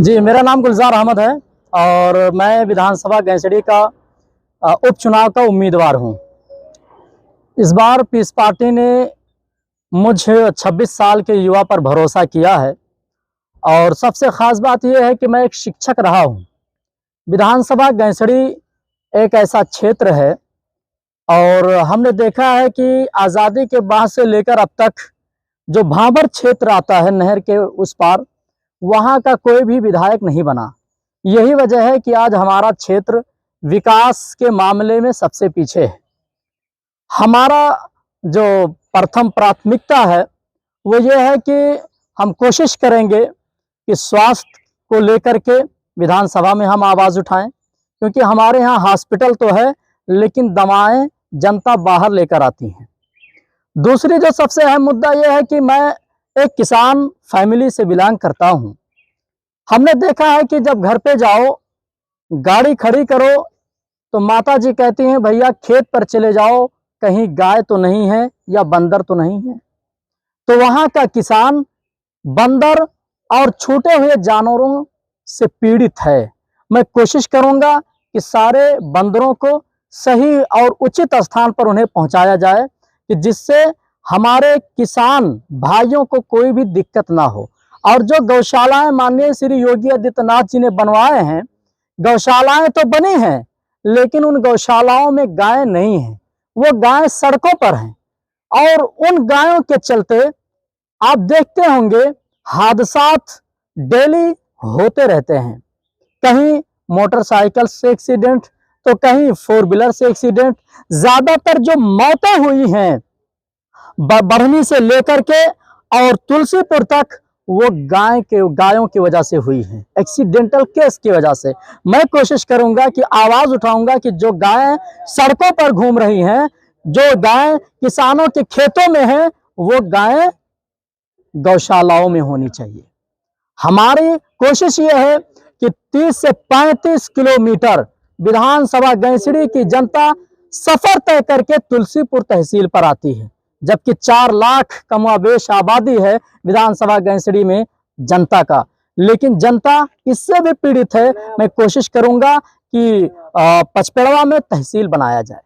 जी, मेरा नाम गुलजार अहमद है और मैं विधानसभा गैंसडी का उपचुनाव का उम्मीदवार हूं। इस बार पीस पार्टी ने मुझ 26 साल के युवा पर भरोसा किया है और सबसे ख़ास बात यह है कि मैं एक शिक्षक रहा हूं। विधानसभा गैंसडी एक ऐसा क्षेत्र है और हमने देखा है कि आज़ादी के बाद से लेकर अब तक जो भाबर क्षेत्र आता है नहर के उस पार, वहाँ का कोई भी विधायक नहीं बना। यही वजह है कि आज हमारा क्षेत्र विकास के मामले में सबसे पीछे है। हमारा जो प्रथम प्राथमिकता है वो ये है कि हम कोशिश करेंगे कि स्वास्थ्य को लेकर के विधानसभा में हम आवाज़ उठाएं, क्योंकि हमारे यहाँ हॉस्पिटल तो है लेकिन दवाएं जनता बाहर लेकर आती हैं। दूसरी जो सबसे अहम मुद्दा यह है कि मैं एक किसान फैमिली से बिलोंग करता हूं। हमने देखा है कि जब घर पे जाओ, गाड़ी खड़ी करो तो माता जी कहती हैं भैया खेत पर चले जाओ, कहीं गाय तो नहीं है या बंदर तो नहीं है। तो वहां का किसान बंदर और छूटे हुए जानवरों से पीड़ित है। मैं कोशिश करूंगा कि सारे बंदरों को सही और उचित स्थान पर उन्हें पहुंचाया जाए कि जिससे हमारे किसान भाइयों को कोई भी दिक्कत ना हो। और जो गौशालाएं माननीय श्री योगी आदित्यनाथ जी ने बनवाए हैं, गौशालाएं तो बनी हैं लेकिन उन गौशालाओं में गाय नहीं है, वो गाय सड़कों पर हैं। और उन गायों के चलते आप देखते होंगे हादसात डेली होते रहते हैं। कहीं मोटरसाइकिल से एक्सीडेंट तो कहीं फोर व्हीलर से एक्सीडेंट। ज्यादातर जो मौतें हुई हैं बढ़नी से लेकर के और तुलसीपुर तक, वो गायों की वजह से हुई है, एक्सीडेंटल केस की वजह से। मैं कोशिश करूंगा कि आवाज उठाऊंगा कि जो गायें सड़कों पर घूम रही हैं, जो गायें किसानों के खेतों में हैं, वो गायें गौशालाओं में होनी चाहिए। हमारी कोशिश ये है कि 30 से 35 किलोमीटर विधानसभा गैंसडी की जनता सफर तय करके तुलसीपुर तहसील पर आती है, जबकि 4 लाख कमोबेश आबादी है विधानसभा गैंसडी में जनता का। लेकिन जनता इससे भी पीड़ित है। मैं कोशिश करूंगा कि पचपेड़वा में तहसील बनाया जाए।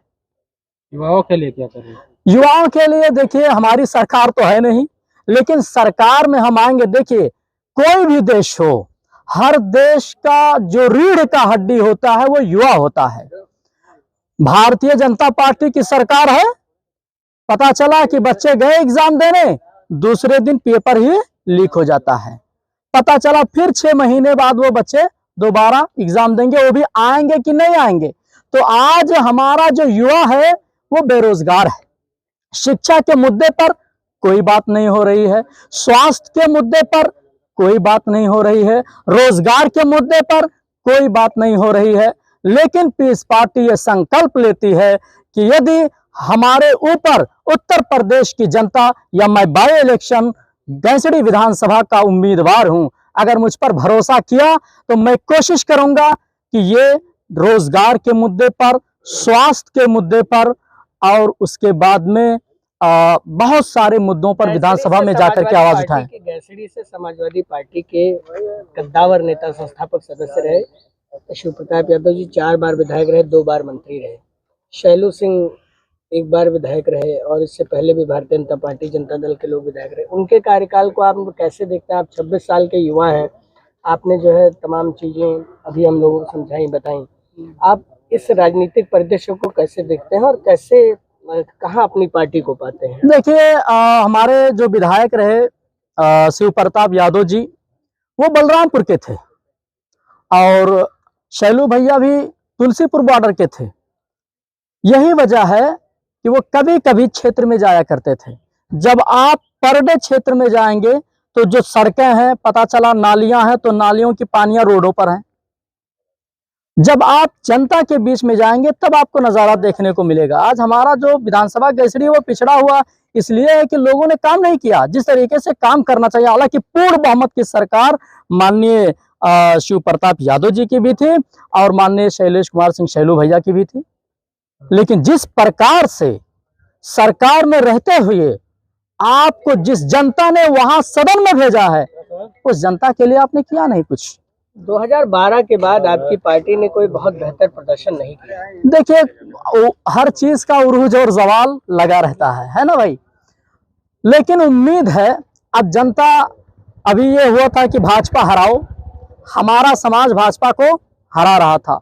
युवाओं के लिए क्या करें? युवाओं के लिए देखिए, हमारी सरकार तो है नहीं, लेकिन सरकार में हम आएंगे। देखिए, कोई भी देश हो, हर देश का जो रीढ़ का हड्डी होता है वो युवा होता है। भारतीय जनता पार्टी की सरकार है, पता चला कि बच्चे गए एग्जाम देने, दूसरे दिन पेपर ही लीक हो जाता है। पता चला फिर 6 महीने बाद वो बच्चे दोबारा एग्जाम देंगे, वो भी आएंगे कि नहीं आएंगे। तो आज हमारा जो युवा है वो बेरोजगार है। शिक्षा के मुद्दे पर कोई बात नहीं हो रही है, स्वास्थ्य के मुद्दे पर कोई बात नहीं हो रही है, रोजगार के मुद्दे पर कोई बात नहीं हो रही है। लेकिन पीस पार्टी ये संकल्प लेती है कि यदि हमारे ऊपर उत्तर प्रदेश की जनता, या मैं बाई इलेक्शन गैंसडी विधानसभा का उम्मीदवार हूं, अगर मुझ पर भरोसा किया तो मैं कोशिश करूंगा कि ये रोजगार के मुद्दे पर, स्वास्थ्य के मुद्दे पर और उसके बाद में बहुत सारे मुद्दों पर विधानसभा में जाकर के आवाज उठाएं। गैंसडी से समाजवादी पार्टी के कद्दावर नेता, संस्थापक सदस्य रहे शिव प्रताप यादव जी 4 बार विधायक रहे, 2 बार मंत्री रहे। शैलू सिंह 1 बार विधायक रहे और इससे पहले भी भारतीय जनता पार्टी जनता दल के लोग विधायक रहे। उनके कार्यकाल को आप कैसे देखते हैं? आप 26 साल के युवा हैं, आपने जो है तमाम चीजें अभी हम लोगों को समझाई, बताई। आप इस राजनीतिक परिदृश्य को कैसे देखते हैं और कैसे, कहाँ अपनी पार्टी को पाते हैं? देखिए, हमारे जो विधायक रहे शिव प्रताप यादव जी, वो बलरामपुर के थे और शैलू भैया भी तुलसीपुर बॉर्डर के थे। यही वजह है कि वो कभी कभी क्षेत्र में जाया करते थे। जब आप पर डे क्षेत्र में जाएंगे तो जो सड़कें हैं, पता चला नालियां हैं तो नालियों की पानियां रोडों पर हैं। जब आप जनता के बीच में जाएंगे तब आपको नजारा देखने को मिलेगा। आज हमारा जो विधानसभा गैंसडी वो पिछड़ा हुआ इसलिए है कि लोगों ने काम नहीं किया जिस तरीके से काम करना चाहिए। हालांकि पूर्ण बहुमत की सरकार माननीय शिव प्रताप यादव जी की भी थी और माननीय शैलेश कुमार सिंह शैलू भैया की भी थी, लेकिन जिस प्रकार से सरकार में रहते हुए आपको जिस जनता ने वहां सदन में भेजा है, उस जनता के लिए आपने किया नहीं कुछ। 2012 के बाद आपकी पार्टी ने कोई बहुत बेहतर प्रदर्शन नहीं किया। देखिए, हर चीज का उरूज और जवाल लगा रहता है ना भाई। लेकिन उम्मीद है, अब जनता, अभी ये हुआ था कि भाजपा हराओ, हमारा समाज भाजपा को हरा रहा था,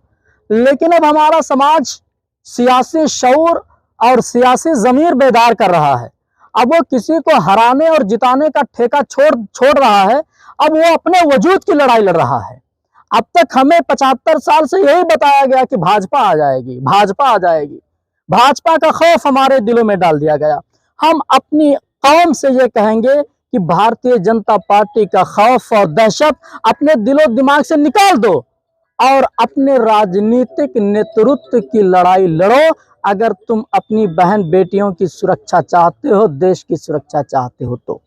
लेकिन अब हमारा समाज सियासी शऊर और सियासी ज़मीर बेदार कर रहा है। अब वो किसी को हराने और जिताने का ठेका छोड़ रहा है, अब वो अपने वजूद की लड़ाई लड़ रहा है। अब तक हमें 75 साल से यही बताया गया कि भाजपा आ जाएगी, भाजपा आ जाएगी। भाजपा का खौफ हमारे दिलों में डाल दिया गया। हम अपनी कौम से ये कहेंगे कि भारतीय जनता पार्टी का खौफ और दहशत अपने दिलो दिमाग से निकाल दो और अपने राजनीतिक नेतृत्व की लड़ाई लड़ो। अगर तुम अपनी बहन बेटियों की सुरक्षा चाहते हो, देश की सुरक्षा चाहते हो तो।